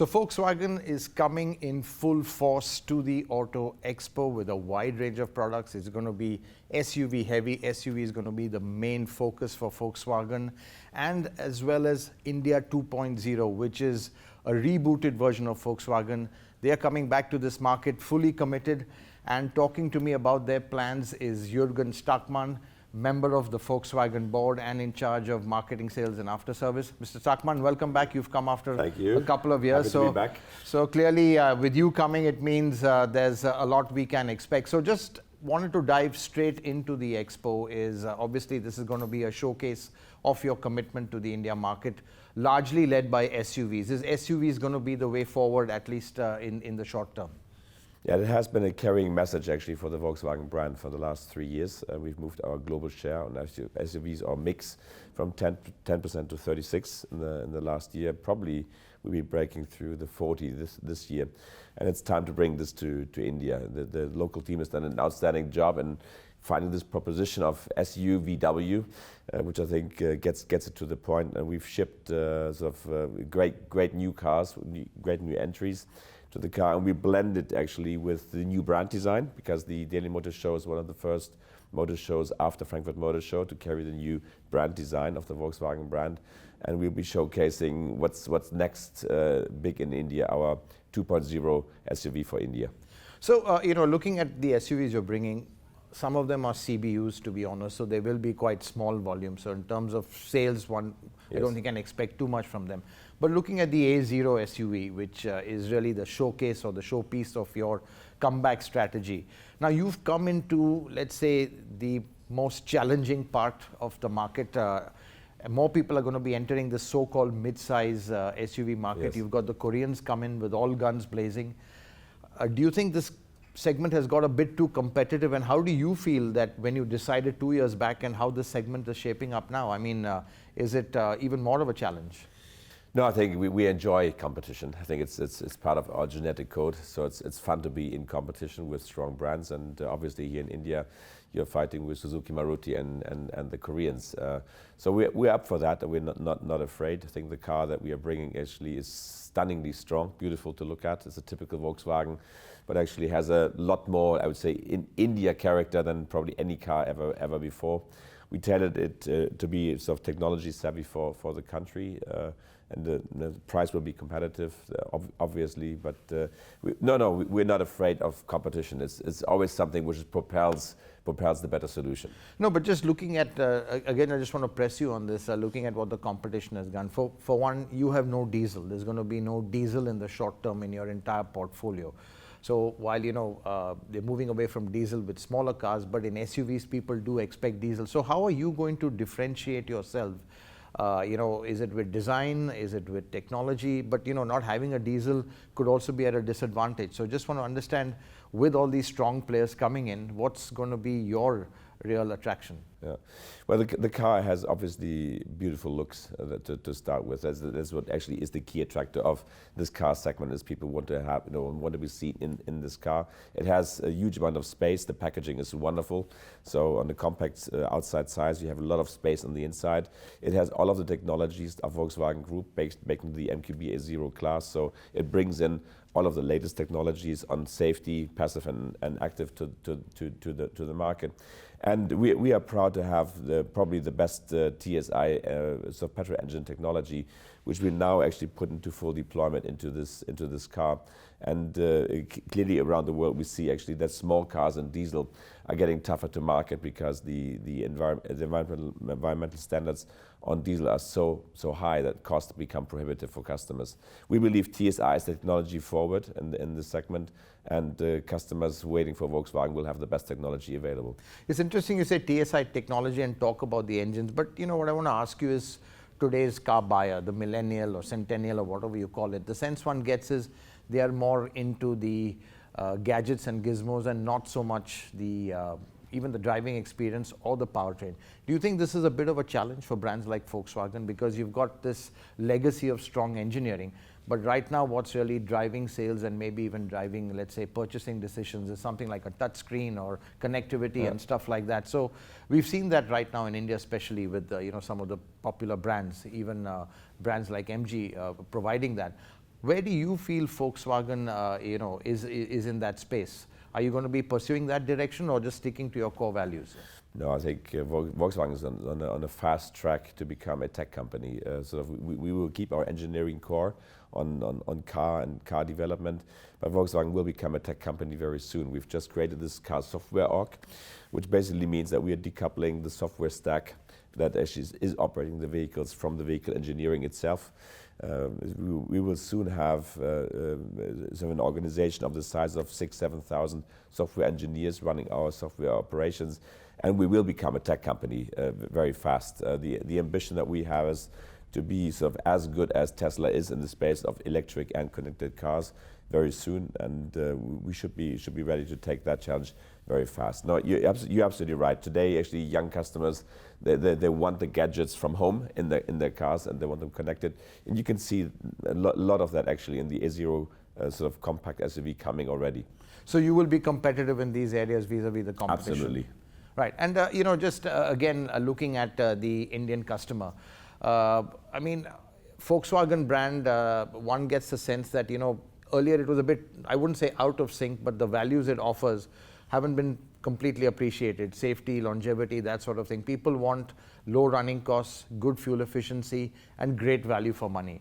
So Volkswagen is coming in full force to the Auto Expo with a wide range of products. It's going to be SUV heavy. SUV is going to be the main focus for Volkswagen, and as well as India 2.0, which is a rebooted version of Volkswagen. They are coming back to this market fully committed, and talking to me about their plans is Juergen Stackmann, member of the Volkswagen board and in charge of marketing, sales and after service. Mr. Stackmann, welcome back. You've come after a couple of years. Happy to be back. So clearly with you coming, it means there's a lot we can expect. So just wanted to dive straight into the expo. Is obviously this is going to be a showcase of your commitment to the India market, largely led by SUVs. Is SUVs going to be the way forward, at least in the short term? Yeah, it has been a carrying message actually for the Volkswagen brand for the last 3 years. We've moved our global share on SUVs, our mix, from 10% to 36% in the last year. Probably we'll be breaking through the 40 this year, and it's time to bring this to India. The local team has done an outstanding job in finding this proposition of SUVW, which I think gets it to the point. And we've shipped great new cars, great new entries to the car, and we blended actually with the new brand design, because the Delhi Motor Show is one of the first motor shows after Frankfurt Motor Show to carry the new brand design of the Volkswagen brand. And we'll be showcasing what's next big in India, our 2.0 SUV for India. So looking at the SUVs you're bringing, some of them are CBUs, to be honest, so they will be quite small volume. So in terms of sales, I don't think I can expect too much from them. But looking at the A0 SUV, which is really the showcase or the showpiece of your comeback strategy. Now you've come into, let's say, the most challenging part of the market. More people are going to be entering the so-called mid-size SUV market. Yes. You've got the Koreans come in with all guns blazing. Do you think this segment has got a bit too competitive, and how do you feel that when you decided 2 years back, and how this segment is shaping up now? I mean, is it even more of a challenge? No, I think we enjoy competition. I think it's part of our genetic code, so it's fun to be in competition with strong brands. And obviously here in India, you're fighting with Suzuki, Maruti, and the Koreans. So we're up for that, and we're not afraid. I think the car that we are bringing actually is stunningly strong, beautiful to look at. It's a typical Volkswagen, but actually has a lot more, I would say, in India character than probably any car ever before. We tailored it to be sort of technology savvy for the country, and the price will be competitive, obviously. But we're not afraid of competition. It's always something which propels the better solution. No, but just looking at, again, I just want to press you on this, looking at what the competition has done. For one, you have no diesel. There's going to be no diesel in the short term in your entire portfolio. So while they're moving away from diesel with smaller cars, but in SUVs people do expect diesel. So how are you going to differentiate yourself? Is it with design? Is it with technology? But not having a diesel could also be at a disadvantage. So just want to understand, with all these strong players coming in, what's going to be your real attraction? Yeah, well, the car has obviously beautiful looks to start with. That's what actually is the key attractor of this car segment, is people want to have, want to be seen in this car. It has a huge amount of space. The packaging is wonderful. So on the compact outside size, you have a lot of space on the inside. It has all of the technologies of Volkswagen Group baked into the MQB A0 class. So it brings in all of the latest technologies on safety, passive and active to the market. And we are proud to have probably the best TSI petrol engine technology, which we now actually put into full deployment into this car. And clearly around the world we see actually that small cars and diesel are getting tougher to market, because the environmental standards on diesel are so high that costs become prohibitive for customers. We believe TSI is technology forward in this segment, and customers waiting for Volkswagen will have the best technology available. It's interesting you say TSI technology and talk about the engines, but what I want to ask you is, today's car buyer, the millennial or centennial or whatever you call it, the sense one gets is they are more into the gadgets and gizmos, and not so much the even the driving experience or the powertrain. Do you think this is a bit of a challenge for brands like Volkswagen, because you've got this legacy of strong engineering, but right now what's really driving sales and maybe even driving, let's say, purchasing decisions is something like a touch screen or connectivity and stuff like that. So we've seen that right now in India, especially with some of the popular brands, even brands like MG providing that. Where do you feel Volkswagen, is in that space? Are you going to be pursuing that direction or just sticking to your core values? No, I think Volkswagen is on a fast track to become a tech company. We will keep our engineering core on car and car development, but Volkswagen will become a tech company very soon. We've just created this car software org, which basically means that we are decoupling the software stack that actually is operating the vehicles from the vehicle engineering itself. We will soon have an organization of the size of 6,000-7,000 software engineers running our software operations, and we will become a tech company very fast. The ambition that we have is to be sort of as good as Tesla is in the space of electric and connected cars very soon, and we should be ready to take that challenge very fast. No, you're absolutely right. Today, actually, young customers they want the gadgets from home in their cars, and they want them connected. And you can see a lot of that actually in the A0 sort of compact SUV coming already. So you will be competitive in these areas vis-a-vis the competition. Absolutely. Right, and just again looking at the Indian customer. I mean, Volkswagen brand, one gets the sense that, earlier it was a bit, I wouldn't say out of sync, but the values it offers haven't been completely appreciated. Safety, longevity, that sort of thing. People want low running costs, good fuel efficiency, and great value for money.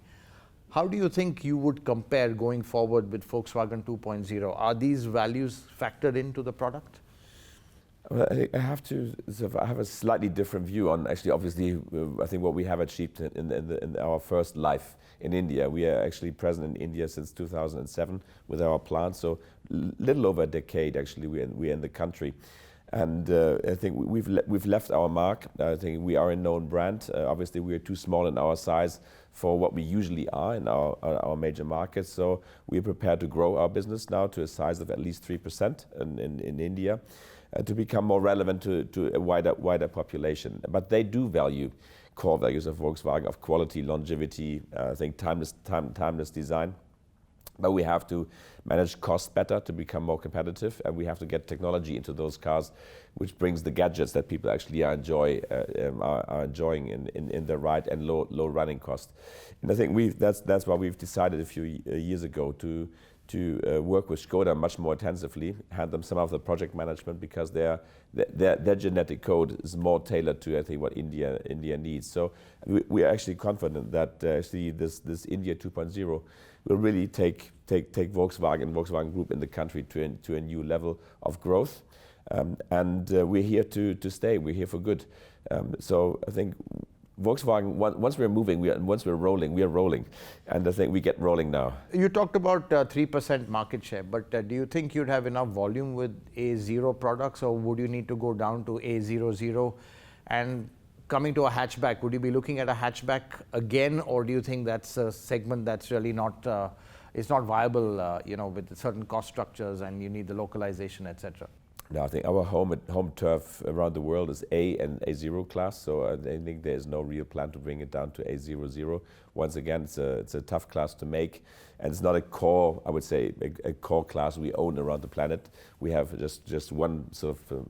How do you think you would compare going forward with Volkswagen 2.0? Are these values factored into the product? Well, I have a slightly different view on actually. Obviously, I think what we have achieved in our first life in India. We are actually present in India since 2007 with our plant. So little over a decade actually we're in the country, and I think we've left our mark. I think we are a known brand. Obviously, we are too small in our size for what we usually are in our major markets. So we are prepared to grow our business now to a size of at least 3% in India. To become more relevant to a wider population. But they do value core values of Volkswagen, of quality, longevity, I think timeless design. But we have to manage cost better to become more competitive, and we have to get technology into those cars, which brings the gadgets that people actually are enjoying in the ride and low running cost. And I think that's why we've decided a few years ago to work with Skoda much more intensively, hand them some of the project management, because their genetic code is more tailored to, I think, what India needs. So we are actually confident that actually this India 2.0 will really take Volkswagen Group in the country to a new level of growth. And we're here to stay. We're here for good. So I think Volkswagen, once we're moving, once we're rolling, we are rolling. And I think we get rolling now. You talked about 3% market share, but do you think you'd have enough volume with A0 products, or would you need to go down to A00? And coming to a hatchback, would you be looking at a hatchback again, or do you think that's a segment that's really not, it's not viable, with certain cost structures and you need the localization, etc.? No, I think our home turf around the world is A and A0 class, so I think there is no real plan to bring it down to A00. Once again, it's a tough class to make, and it's not a core, I would say, a core class we own around the planet. We have just one sort of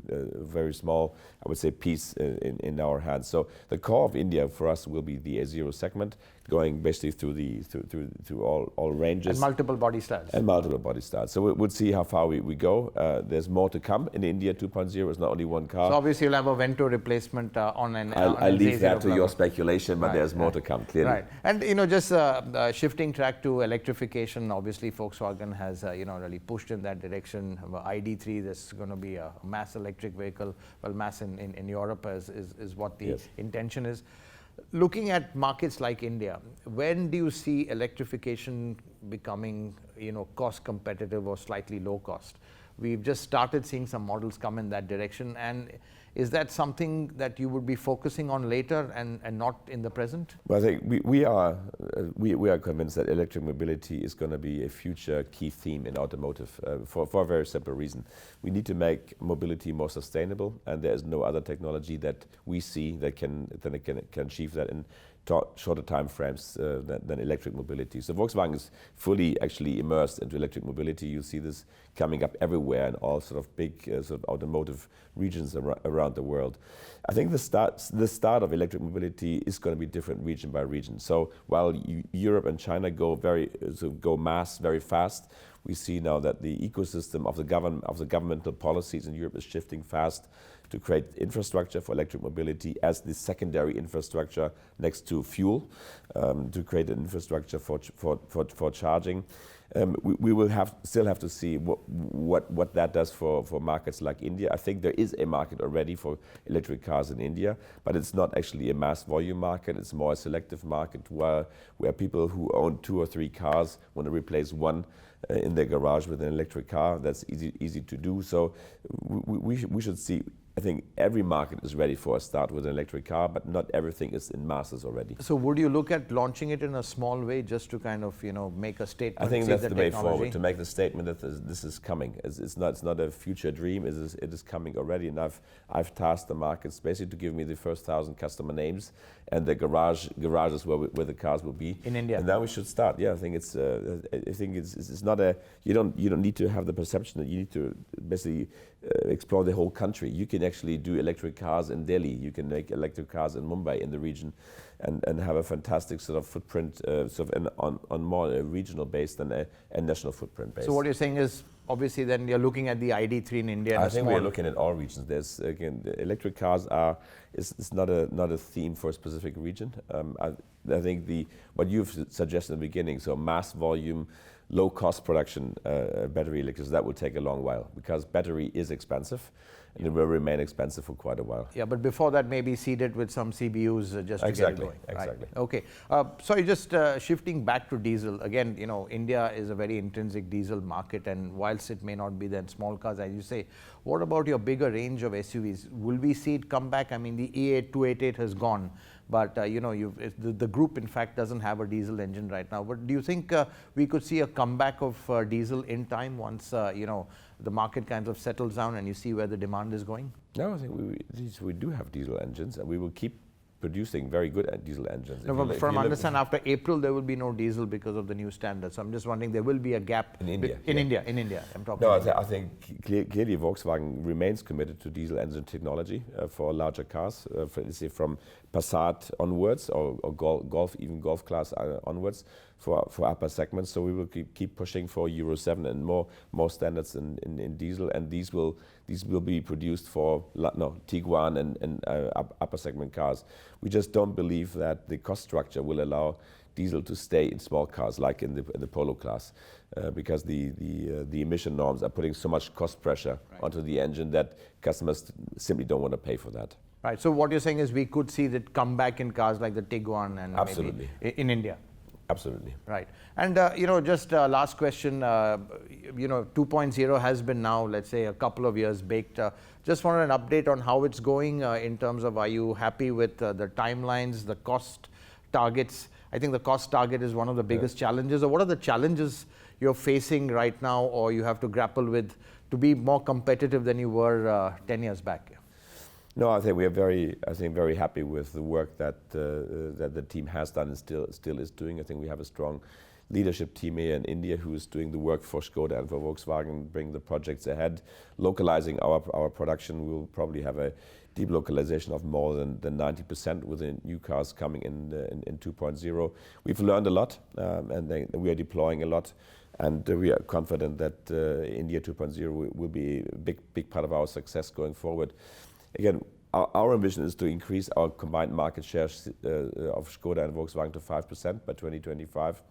very small, I would say, piece in our hands. So the core of India for us will be the A0 segment, going basically through all ranges. And multiple body styles. And multiple body styles. So we'll see how far we go. There's more to come in India 2.0. It's not only one car. So obviously you'll have a Vento replacement on an I'll leave that to level. Your speculation, but there's more to come, clearly. Right. And just shifting track to electrification, obviously Volkswagen has really pushed in that direction. ID3, there's going to be a mass electric vehicle. Well, mass in Europe is what the intention is. Looking at markets like India, when do you see electrification becoming cost competitive or slightly low cost? We've just started seeing some models come in that direction, and is that something that you would be focusing on later and not in the present? Well, I think we are convinced that electric mobility is going to be a future key theme in automotive for a very simple reason. We need to make mobility more sustainable, and there is no other technology that we see that can achieve that in shorter time frames than electric mobility. So Volkswagen is fully actually immersed into electric mobility. You see this coming up everywhere in all sort of big sort of automotive regions around the world. I think the start of electric mobility is going to be different region by region. So while Europe and China go mass very fast, we see now that the ecosystem of the governmental policies in Europe is shifting fast to create infrastructure for electric mobility as the secondary infrastructure next to fuel, to create an infrastructure for charging. We will still have to see what that does for markets like India. I think there is a market already for electric cars in India, but it's not actually a mass volume market. It's more a selective market where people who own 2 or 3 cars want to replace one in their garage with an electric car. That's easy to do. So we should see. I think every market is ready for a start with an electric car, but not everything is in masses already. So would you look at launching it in a small way just to kind of, make a statement? I think that's the way forward, to make the statement that this is coming. It's not a future dream, it is coming already. And I've tasked the markets basically to give me the first 1,000 customer names and the garages where the cars will be. In India. And now we should start. Yeah, I think it's not a, you don't need to have the perception that you need to basically explore the whole country. You can actually do electric cars in Delhi. You can make electric cars in Mumbai, in the region, and have a fantastic sort of footprint, on more a regional base than a national footprint base. So what you're saying is, obviously, then you're looking at the ID3 in India. I think we're looking at all regions. There's again, the electric cars it's not a theme for a specific region. I think what you've suggested in the beginning, so mass volume, low cost production battery electrics, that will take a long while because battery is expensive and it will remain expensive for quite a while. Yeah, but before that, maybe seed it with some CBUs just to get it going. Exactly. Right. Okay. Sorry, just shifting back to diesel. Again, India is a very intrinsic diesel market, and whilst it may not be then small cars, as you say, what about your bigger range of SUVs? Will we see it come back? I mean, the E8 288 has gone, but the group in fact doesn't have a diesel engine right now. But do you think we could see a comeback of diesel in time once the market kind of settles down and you see where the demand is going? No, I think we do have diesel engines, and we will keep producing very good diesel engines. No, but from understand, after April there will be no diesel because of the new standards. So I'm just wondering, there will be a gap in India. In India, I'm talking. No, I think clearly Volkswagen remains committed to diesel engine technology for larger cars, from Passat onwards, or Golf class onwards for upper segments. So we will keep pushing for Euro 7 and more standards in diesel, and these will be produced for Tiguan and upper segment cars. We just don't believe that the cost structure will allow diesel to stay in small cars like in the Polo class, because the emission norms are putting so much cost pressure onto the engine that customers simply don't want to pay for that. Right. So what you're saying is we could see that come back in cars like the Tiguan and absolutely maybe in India. Absolutely. Right. And just last question, 2.0 has been now, let's say, a couple of years baked. Just wanted an update on how it's going in terms of, are you happy with the timelines, the cost targets? I think the cost target is one of the biggest challenges. Or what are the challenges you're facing right now, or you have to grapple with to be more competitive than you were 10 years back? No, I think we are very happy with the work that the team has done and still is doing. I think we have a strong leadership team here in India who is doing the work for Skoda and for Volkswagen, bring the projects ahead, localizing our production. We will probably have a deep localization of more than 90% with the new cars coming in 2.0. We've learned a lot, and we are deploying a lot. And we are confident that India 2.0 will be a big part of our success going forward. Again, our ambition is to increase our combined market share of Skoda and Volkswagen to 5% by 2025.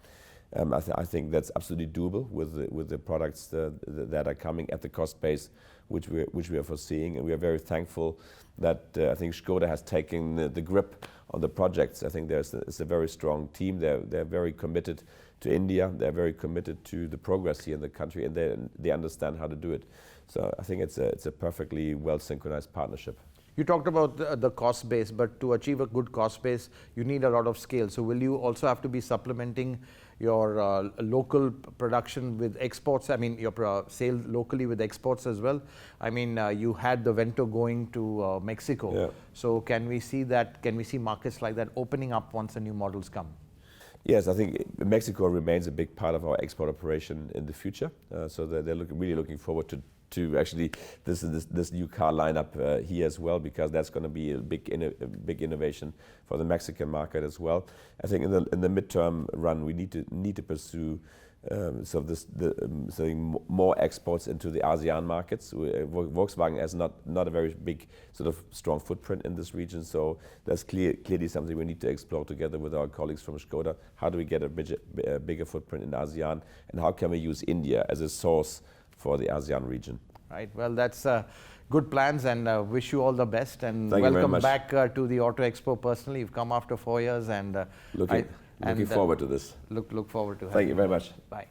I think that's absolutely doable with the products that are coming at the cost base which we are foreseeing, and we are very thankful that I think Skoda has taken the grip on the projects. I think it's a very strong team. They're very committed to India. They're very committed to the progress here in the country, and they understand how to do it. So I think it's a perfectly well synchronized partnership. You talked about the cost base, but to achieve a good cost base, you need a lot of scale. So will you also have to be supplementing your local production with exports. I mean, your sale locally with exports as well. I mean, you had the Vento going to Mexico. Yeah. So can we see that? Can we see markets like that opening up once the new models come? Yes, I think Mexico remains a big part of our export operation in the future. So they're really looking forward to actually this new car lineup here as well, because that's going to be a big innovation for the Mexican market as well. I think in the midterm run we need to pursue more exports into the ASEAN markets. Volkswagen has not a very big sort of strong footprint in this region, so that's clearly something we need to explore together with our colleagues from Skoda. How do we get a bigger footprint in ASEAN, and how can we use India as a source for the ASEAN region? Right. Well, that's good plans, and wish you all the best. And Thank you very welcome much. back to the Auto Expo personally. You've come after 4 years, and Looking forward to this. Look forward to Thank having you very much. Bye.